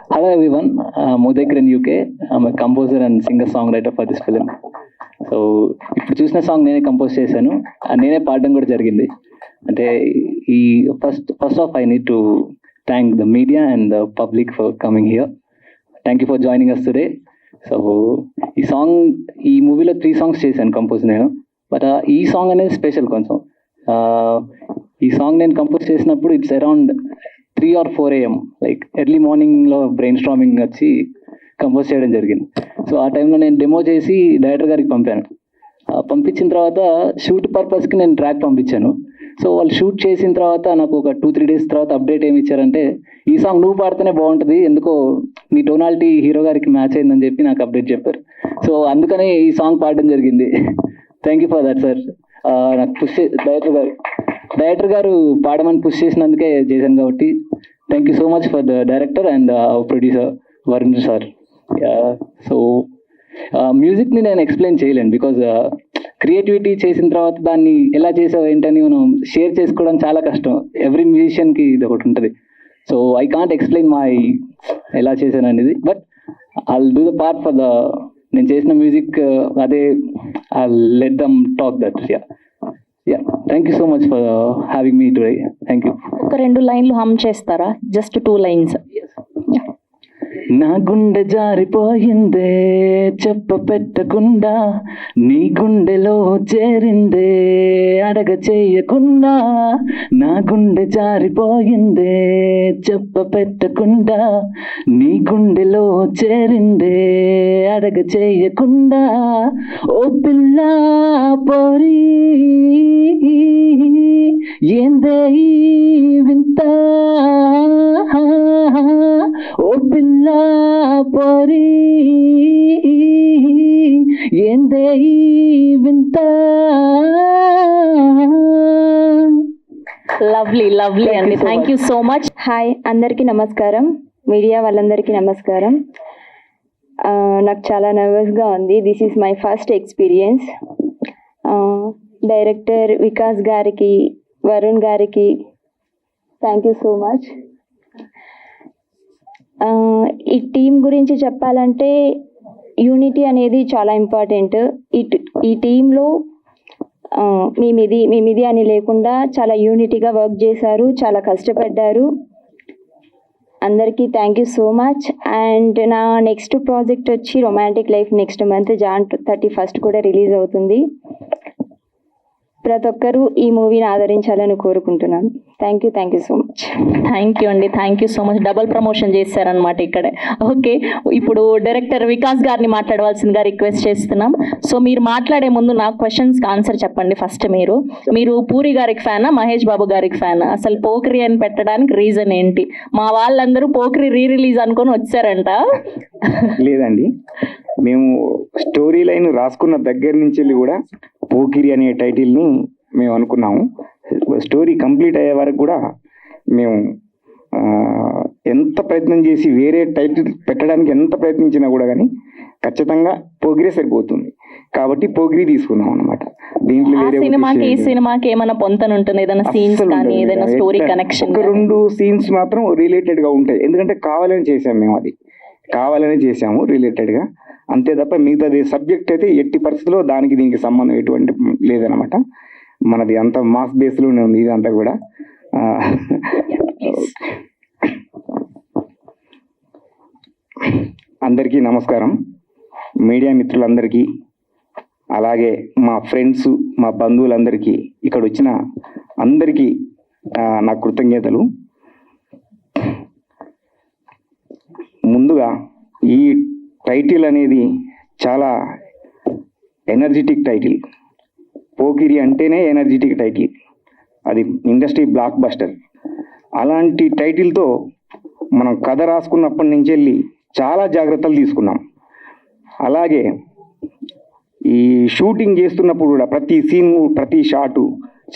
Hello everyone, Mudekar in UK. I'm a composer and singer-songwriter for this film. So ఇప్పుడు చూసిన song నేనే compose చేశాను, నేనే పాడడం కూడా జరిగింది. అంటే ఈ first of I need to thank the media and the public for coming here. Thank you for joining us today. So ఈ మూవీలో 3 సాంగ్స్ చేశాను కంపోజ్ నేను. బట్ ఈ సాంగ్ అనేది స్పెషల్ కొంచెం. ఈ సాంగ్ నేను కంపోజ్ చేసినప్పుడు it's around 3 or 4 AM, like early మార్నింగ్లో బ్రెయిన్ స్టార్మింగ్ వచ్చి కంపోజ్ చేయడం జరిగింది. సో ఆ టైంలో నేను డెమో చేసి డైరెక్టర్ గారికి పంపాను. పంపించిన తర్వాత షూట్ పర్పస్కి నేను ట్రాక్ పంపించాను. సో వాళ్ళు షూట్ చేసిన తర్వాత నాకు ఒక 2-3 days తర్వాత అప్డేట్ ఏమి ఇచ్చారంటే, ఈ సాంగ్ నువ్వు పాడితేనే బాగుంటుంది, ఎందుకో నీ టోనాలిటీ హీరో గారికి మ్యాచ్ అయిందని చెప్పి నాకు అప్డేట్ చెప్పారు. సో అందుకనే ఈ సాంగ్ పాడడం జరిగింది. Thank you for that sir. నాకు డైరెక్టర్ గారు పాడమని పుష్ చేసినందుకే చేశాను కాబట్టి thank you so much for the director and producer Varun sir. So మ్యూజిక్ని నేను ఎక్స్ప్లెయిన్ చేయలేను, బికాజ్ క్రియేటివిటీ చేసిన తర్వాత దాన్ని ఎలా చేసావు ఏంటని మనం షేర్ చేసుకోవడం చాలా కష్టం. ఎవ్రీ మ్యూజిషియన్కి ఇది ఒకటి ఉంటుంది. సో ఐ కాంట్ ఎక్స్ప్లెయిన్ ఎలా చేశాను అనేది, but I'll do the part for నేను చేసిన మ్యూజిక్. అదే I let them talk that. Thank you so much for having me today. Thank you. ఒక 2 లైన్లు హమ్ చేస్తారా? Just 2 lines. నా గుండె జారిపోయిందే చెప్ప పెట్టకుండా, నీ గుండెలో చేరిందే అడగ చేయకుండా. నా గుండె జారిపోయిందే చెప్ప పెట్టకుండా, నీ గుండెలో చేరిందే అడగ చేయకుండా. ఓ పిల్ల పోరి ఏందే వింత, ఓ పిల్ల పోరి ఏందే వింత. లవ్లీ అండి. Thank you so much. Hi, అందరికీ నమస్కారం. మీడియా వాళ్ళందరికీ నమస్కారం. నాకు చాలా నర్వస్గా ఉంది. This is my first experience. Director Vikas గారికి, వరుణ్ గారికి థ్యాంక్ యూ సో మచ్. ఈ టీం గురించి చెప్పాలంటే యూనిటీ అనేది చాలా ఇంపార్టెంట్. ఈ టీంలో మేమిది అని లేకుండా చాలా యూనిటీగా వర్క్ చేశారు, చాలా కష్టపడ్డారు. అందరికీ thank you so much. And నా నెక్స్ట్ ప్రాజెక్ట్ వచ్చి romantic life next month Jan 31st కూడా రిలీజ్ అవుతుంది. ప్రతి ఒక్కరూ ఈ మూవీని ఆదరించాలని కోరుకుంటున్నాను. Thank you so much. Thank you అండి. Thank you so much. Double promotion చేశారనమాట ఇక్కడే. ఓకే, ఇప్పుడు డైరెక్టర్ వికాస్ గారిని మాట్లాడవలసిందిగా రిక్వెస్ట్ చేస్తున్నాం. సో మీరు మాట్లాడే ముందు నా క్వశ్చన్స్కి ఆన్సర్ చెప్పండి. ఫస్ట్ మీరు పూరి గారికి ఫ్యానా, మహేష్ బాబు గారికి ఫ్యానా? అసలు పోక్రి అని పెట్టడానికి రీజన్ ఏంటి? మా వాళ్ళందరూ పోక్రి రిలీజ్ అనుకొని వచ్చారంట. లేదండి, మేము స్టోరీ లైన్ రాసుకున్న దగ్గర నుంచి వెళ్ళి కూడా పోకిరి అనే టైటిల్ని మేము అనుకున్నాము. స్టోరీ కంప్లీట్ అయ్యే వరకు కూడా మేము ఎంత ప్రయత్నం చేసి వేరే టైటిల్ పెట్టడానికి ఎంత ప్రయత్నించినా కూడా కానీ ఖచ్చితంగా పోగిరే సరిపోతుంది కాబట్టి పోగిరి తీసుకున్నాం అనమాట. దీంట్లో ఈ సినిమాకి ఏమైనా పొంతన ఉంటుంది? ఏదైనా సీన్స్ కానీ ఏదైనా స్టోరీ కనెక్షన్? ఒక 2 scenes మాత్రం రిలేటెడ్ గా ఉంటాయి, ఎందుకంటే కావాలని చేసాము మేము. అది కావాలని చేసాము రిలేటెడ్గా, అంతే తప్ప మిగతాది సబ్జెక్ట్ అయితే ఎట్టి పరిస్థితుల్లో దానికి దీనికి సంబంధం ఎటువంటి లేదనమాట. మనది అంత మాస్ బేస్లోనే ఉంది ఇదంతా కూడా. అందరికీ నమస్కారం. మీడియా మిత్రులందరికీ, అలాగే మా ఫ్రెండ్స్, మా బంధువులందరికీ, ఇక్కడ వచ్చిన అందరికీ నా కృతజ్ఞతలు. ముందుగా ఈ టైటిల్ అనేది చాలా ఎనర్జెటిక్ టైటిల్. పోకిరి అంటేనే ఎనర్జెటిక్ టైటిల్, అది ఇండస్ట్రీ బ్లాక్ బస్టర్. అలాంటి టైటిల్తో మనం కథ రాసుకున్నప్పటి నుంచి వెళ్ళి చాలా జాగ్రత్తలు తీసుకున్నాం. అలాగే ఈ షూటింగ్ చేస్తున్నప్పుడు కూడా ప్రతి సీన్, ప్రతి షాటు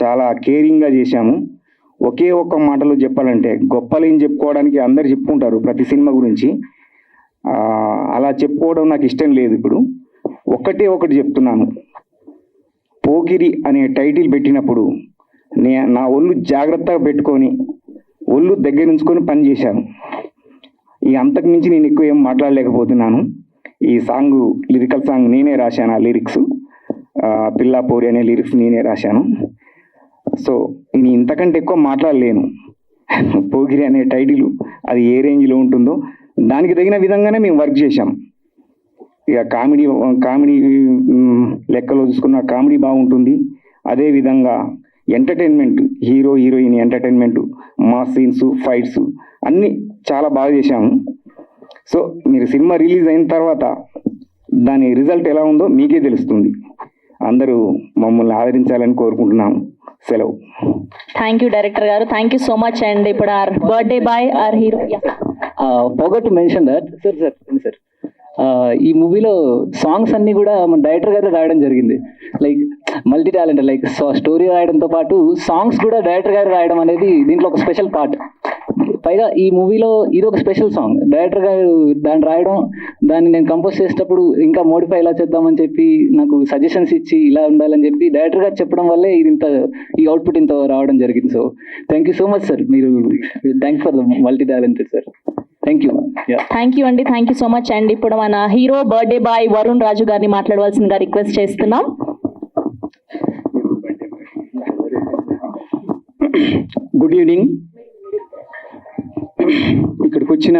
చాలా కేరింగ్గా చేశాము. ఒకే ఒక్క మాటలో చెప్పాలంటే, గొప్పలేం చెప్పుకోవడానికి అందరు చెప్పుకుంటారు ప్రతి సినిమా గురించి, అలా చెప్పుకోవడం నాకు ఇష్టం లేదు. ఇప్పుడు ఒకటి చెప్తున్నాను. పోకిరి అనే టైటిల్ పెట్టినప్పుడు నా ఒళ్ళు జాగ్రత్తగా పెట్టుకొని ఒళ్ళు దగ్గర ఉంచుకొని పని చేశాను. ఈ అంతకు మించి నేను ఎక్కువ ఏం మాట్లాడలేకపోతున్నాను. ఈ సాంగ్ లిరికల్ సాంగ్ నేనే రాశాను. ఆ లిరిక్స్ పిల్లా పోరి అనే లిరిక్స్ నేనే రాశాను. సో నేను ఇంతకంటే ఎక్కువ మాట్లాడలేను. పోకిరి అనే టైటిల్ అది ఏ రేంజ్లో ఉంటుందో దానికి తగిన విధంగానే మేము వర్క్ చేశాం. ఇక కామెడీ లెక్కలో చూసుకున్న కామెడీ బాగుంటుంది. అదేవిధంగా entertainment, hero heroine entertainment, mass scenes, fights అన్నీ చాలా బాగా చేశాము. సో మీరు సినిమా రిలీజ్ అయిన తర్వాత దాని రిజల్ట్ ఎలా ఉందో మీకే తెలుస్తుంది. అందరూ మమ్మల్ని ఆదరించాలని కోరుకుంటున్నాము. సెలవు. థ్యాంక్ యూ డైరెక్టర్ గారు, thank you so much. And ఇప్పుడు our birthday boy our hero forgot to mention that sir ఈ మూవీలో సాంగ్స్ అన్ని కూడా మన డైరెక్టర్ గారు రాయడం జరిగింది. Like multi talented, like story రాయడంతో పాటు సాంగ్స్ కూడా డైరెక్టర్ గారు రాయడం అనేది దీంట్లో ఒక స్పెషల్ పార్ట్. పైగా ఈ మూవీలో ఇది ఒక స్పెషల్ సాంగ్. డైరెక్టర్ గారు దాన్ని రాయడం, దాన్ని నేను కంపోజ్ చేసేటప్పుడు ఇంకా మోడిఫై ఇలా చేద్దామని చెప్పి నాకు సజెషన్స్ ఇచ్చి ఇలా ఉండాలని చెప్పి డైరెక్టర్ గారు చెప్పడం వల్లే ఇది ఈ అవుట్పుట్ ఇంత రావడం జరిగింది. So thank you so much sir. మీరు thank for the multi talented sir. Thank you. Thank you అండి, thank you so much. And ఇప్పుడు మన hero birthday boy Varun Raju గారిని మాట్లాడవలసిందిగా రిక్వెస్ట్ చేస్తున్నాం. Good evening. ఇక్కడికి వచ్చిన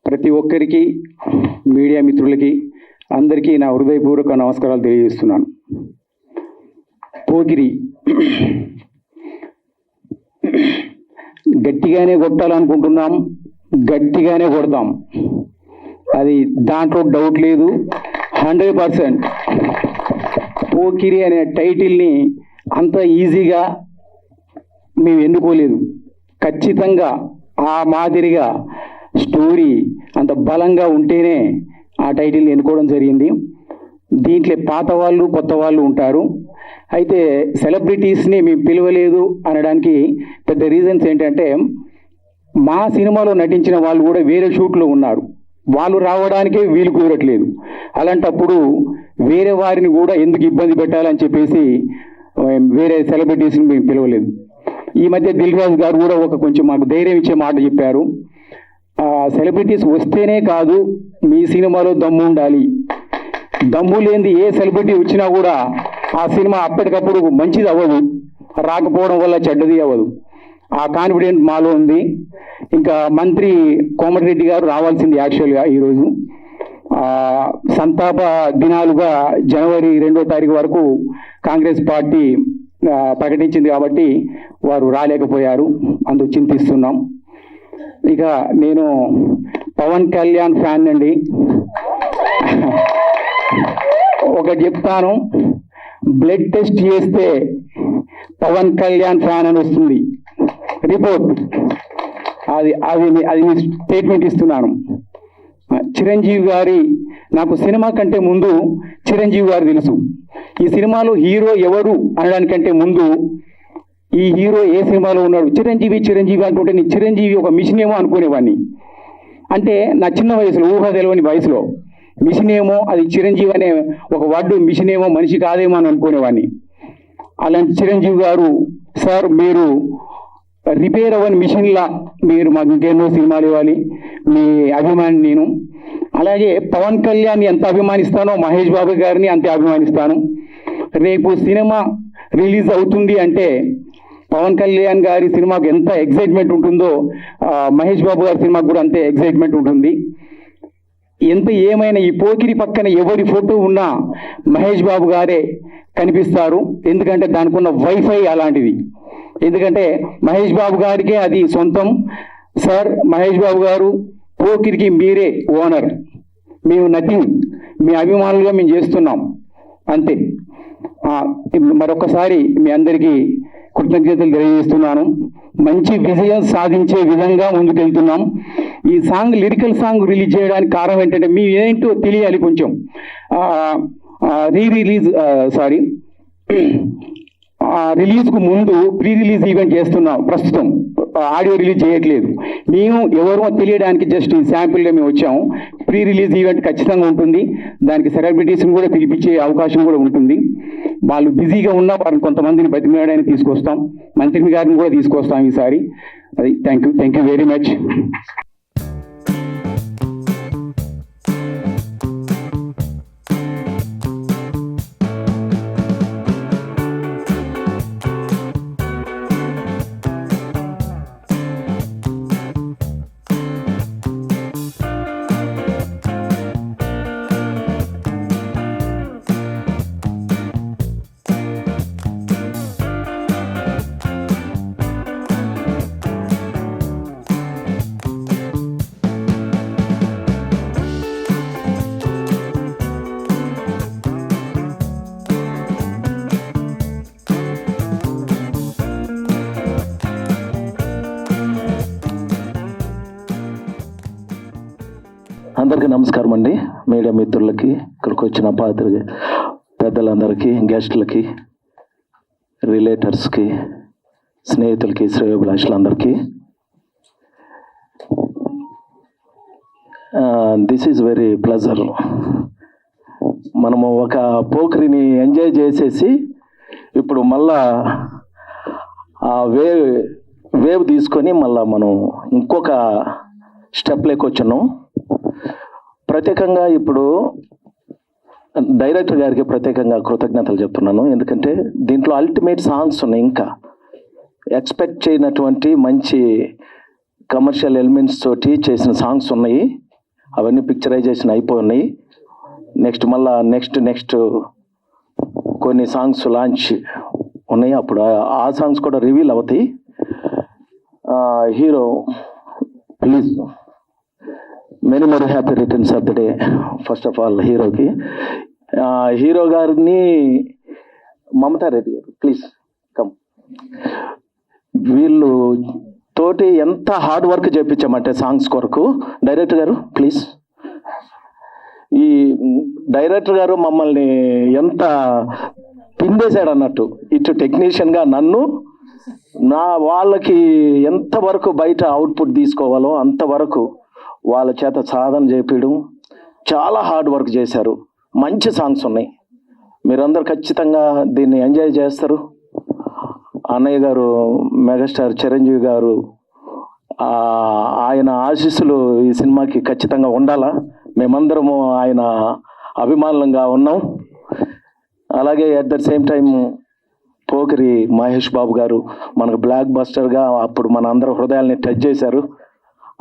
ప్రతి ఒక్కరికి, మీడియా మిత్రులకి అందరికీ నా హృదయపూర్వక నమస్కారాలు తెలియజేస్తున్నాను. పోకిరి గట్టిగానే కొట్టాలనుకుంటున్నాం, గట్టిగానే కొడతాం, అది దాంట్లో డౌట్ లేదు. 100% పోకిరి అనే టైటిల్ని అంత ఈజీగా మేము ఎన్నుకోలేదు. ఖచ్చితంగా ఆ మాదిరిగా స్టోరీ అంత బలంగా ఉంటేనే ఆ టైటిల్ని ఎన్నుకోవడం జరిగింది. దీంట్లో పాత వాళ్ళు కొత్త వాళ్ళు ఉంటారు. అయితే సెలబ్రిటీస్ని మేము పిలవలేదు అనడానికి పెద్ద రీజన్స్ ఏంటంటే, మా సినిమాలో నటించిన వాళ్ళు కూడా వేరే షూట్లో ఉన్నారు, వాళ్ళు రావడానికే వీలు కుదరట్లేదు. అలాంటప్పుడు వేరే వారిని కూడా ఎందుకు ఇబ్బంది పెట్టాలని చెప్పేసి వేరే సెలబ్రిటీస్ని మేము పిలవలేదు. ఈ మధ్య దిల్ రాజు గారు కూడా కొంచెం మాకు ధైర్యం ఇచ్చే మాట చెప్పారు. సెలబ్రిటీస్ వస్తేనే కాదు, మీ సినిమాలో దమ్ము ఉండాలి. దమ్ము లేనిది ఏ సెలబ్రిటీ వచ్చినా కూడా ఆ సినిమా అప్పటికప్పుడు మంచిది అవ్వదు, రాకపోవడం వల్ల చెడ్డది అవ్వదు. ఆ కాన్ఫిడెంట్ మాలో ఉంది. ఇంకా మంత్రి కోమటిరెడ్డి గారు రావాల్సింది యాక్చువల్గా ఈరోజు. సంతాప దినాలుగా జనవరి 2వ తారీఖు వరకు కాంగ్రెస్ పార్టీ ప్రకటించింది కాబట్టి వారు రాలేకపోయారు, అందుకు చింతిస్తున్నాం. ఇక నేను పవన్ కళ్యాణ్ ఫ్యాన్ అండి. ఒకటి చెప్తాను, బ్లడ్ టెస్ట్ చేస్తే పవన్ కళ్యాణ్ ఫ్యాన్ అని వస్తుంది రిపోర్ట్. అది స్టేట్మెంట్ ఇస్తున్నాను. చిరంజీవి గారి, నాకు సినిమా కంటే ముందు చిరంజీవి గారు తెలుసు. ఈ సినిమాలో హీరో ఎవరు అనడానికంటే ముందు ఈ హీరో ఏ సినిమాలో ఉన్నాడు, చిరంజీవి అనుకుంటే నేను చిరంజీవి ఒక మిషన్ ఏమో అనుకునేవాడిని. అంటే నా చిన్న వయసులో, ఊహ తెలియని వయసులో మిషన్ ఏమో, అది చిరంజీవి అనే ఒక వర్డ్ మిషన్ ఏమో మనిషి కాదేమో అని అనుకునేవాడిని. అలాంటి చిరంజీవి గారు, సార్ మీరు రిపేర్ అవ్వని మిషన్లా మీరు మాకు ఇంకెన్నో సినిమాలు ఇవ్వాలి, మీ అభిమాని నేను. అలాగే పవన్ కళ్యాణ్ ఎంత అభిమానిస్తానో మహేష్ బాబు గారిని అంతే అభిమానిస్తాను. రేపు సినిమా రిలీజ్ అవుతుంది అంటే పవన్ కళ్యాణ్ గారి సినిమాకు ఎంత ఎగ్జైట్మెంట్ ఉంటుందో మహేష్ బాబు గారి సినిమాకు కూడా అంతే ఎగ్జైట్మెంట్ ఉంటుంది. ఎంత ఏమైనా ఈ పోకిరి పక్కన ఎవరి ఫోటో ఉన్నా మహేష్ బాబు గారే కనిపిస్తారు. ఎందుకంటే దానికి ఉన్న వైఫై అలాంటిది. ఎందుకంటే మహేష్ బాబు గారికే అది సొంతం. సార్ మహేష్ బాబు గారు, పోకిరికి మీరే ఓనర్, మేము నథింగ్, మీ అభిమానులుగా మేము చేస్తున్నాం అంతే. మరొకసారి మీ అందరికీ కృతజ్ఞతలు తెలియజేస్తున్నాను. మంచి విజయం సాధించే విధంగా ముందుకెళ్తున్నాం. ఈ సాంగ్ లిరికల్ సాంగ్ రిలీజ్ చేయడానికి కారణం ఏంటంటే మీ ఏంటో తెలియాలి కొంచెం. రిలీజ్కు ముందు ప్రీ రిలీజ్ ఈవెంట్ చేస్తున్నాం. ప్రస్తుతం ఆడియో రిలీజ్ చేయట్లేదు. మేము ఎవరో తెలియడానికి జస్ట్ ఈ శాంపిల్గా మేము వచ్చాము. ప్రీ రిలీజ్ ఈవెంట్ ఖచ్చితంగా ఉంటుంది. దానికి సెలబ్రిటీస్ని కూడా పిలిపించే అవకాశం కూడా ఉంటుంది. వాళ్ళు బిజీగా ఉన్న వారిని కొంతమందిని బతిమలాడడానికి తీసుకొస్తాం, మంత్రి గారిని కూడా తీసుకొస్తాం ఈసారి. అది థ్యాంక్ యూ వెరీ మచ్. అందరికీ నమస్కారం అండి. మీడియా మిత్రులకి, ఇక్కడికి వచ్చిన పెద్దలందరికీ, గెస్టులకి, రిలేటర్స్కి, స్నేహితులకి, శ్రేయోభిలాషులందరికీ దిస్ ఈజ్ వెరీ ప్లెజర్. మనము ఒక పోకిరిని ఎంజాయ్ చేసేసి ఇప్పుడు మళ్ళా ఆ వేవ్ తీసుకొని మళ్ళా మనం ఇంకొక స్టెప్ లేకొచ్చున్నాం. ప్రత్యేకంగా ఇప్పుడు డైరెక్టర్ గారికి ప్రత్యేకంగా కృతజ్ఞతలు చెప్తున్నాను. ఎందుకంటే దీంట్లో అల్టిమేట్ సాంగ్స్ ఉన్నాయి, ఇంకా ఎక్స్పెక్ట్ చేయనటువంటి మంచి కమర్షియల్ ఎలిమెంట్స్ తోటి చేసిన సాంగ్స్ ఉన్నాయి. అవన్నీ పిక్చరైజేషన్ అయిపోయి ఉన్నాయి. నెక్స్ట్ కొన్ని సాంగ్స్ లాంచ్ ఉన్నాయి. అప్పుడు ఆ సాంగ్స్ కూడా రివీల్ అవుతాయి. Hero please many more happy returns of the day. First of all hero గారిని మమతా రెడ్డి గారు ప్లీజ్ కమ్. వీళ్ళు తోటి ఎంత హార్డ్ వర్క్ చేయించామంటే సాంగ్స్ కొరకు. డైరెక్టర్ గారు ప్లీజ్. ఈ డైరెక్టర్ గారు మమ్మల్ని ఎంత పిండేశాడు అన్నట్టు, ఇటు టెక్నీషియన్గా నన్ను, వాళ్ళకి ఎంతవరకు బయట అవుట్పుట్ తీసుకోవాలో అంతవరకు వాళ్ళ చేత సాధన చేపించడం, చాలా హార్డ్ వర్క్ చేశారు. మంచి సాంగ్స్ ఉన్నాయి. మీరందరూ ఖచ్చితంగా దీన్ని ఎంజాయ్ చేస్తారు. అన్నయ్య గారు మెగాస్టార్ చిరంజీవి గారు ఆయన ఆశీస్సులు ఈ సినిమాకి ఖచ్చితంగా ఉండాలా. మేమందరము ఆయన అభిమానులంగా ఉన్నాం. అలాగే at the same time Pokiri Mahesh Babu గారు మనకు బ్లాక్ బస్టర్గా అప్పుడు మన అందరూ హృదయాల్ని టచ్ చేశారు.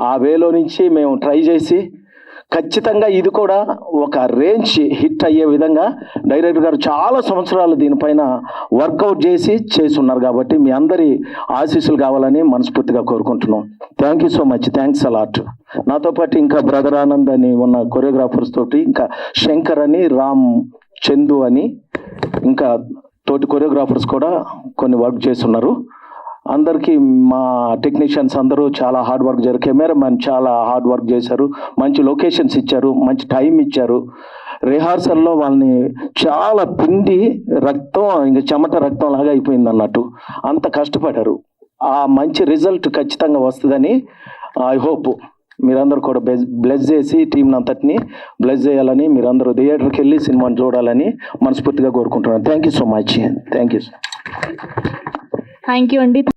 ఆ వేలో నుంచి మేము ట్రై చేసి ఖచ్చితంగా ఇది కూడా ఒక రేంజ్ హిట్ అయ్యే విధంగా డైరెక్టర్ గారు చాలా సంవత్సరాలు దీనిపైన వర్కౌట్ చేసి ఉన్నారు. కాబట్టి మీ అందరి ఆశీస్సులు కావాలని మనస్ఫూర్తిగా కోరుకుంటున్నాం. Thank you so much. Thanks a lot. నాతో పాటు ఇంకా బ్రదర్ ఆనంద్ అని ఉన్న కొరియోగ్రాఫర్స్ తోటి, ఇంకా శంకర్ అని, రామ్ చందు అని, ఇంకా తోటి కొరియోగ్రాఫర్స్ కూడా కొన్ని వర్క్ చేస్తున్నారు. అందరికీ మా టెక్నీషియన్స్ అందరూ చాలా హార్డ్ వర్క్ చేశారు. కెమెరామెన్ చాలా హార్డ్ వర్క్ చేశారు. మంచి లొకేషన్స్ ఇచ్చారు, మంచి టైం ఇచ్చారు. రిహార్సల్లో వాళ్ళని చాలా పిండి రక్తం, ఇంకా చెమట రక్తం లాగా అయిపోయింది అన్నట్టు అంత కష్టపడ్డారు. ఆ మంచి రిజల్ట్ ఖచ్చితంగా వస్తుందని ఐ హోప్. మీరందరూ కూడా బ్లెస్ చేసి టీంని అంతటిని బ్లెస్ చేయాలని, మీరందరూ థియేటర్కి వెళ్ళి సినిమాని చూడాలని మనస్ఫూర్తిగా కోరుకుంటున్నాను. Thank you so much. Thank you అండి.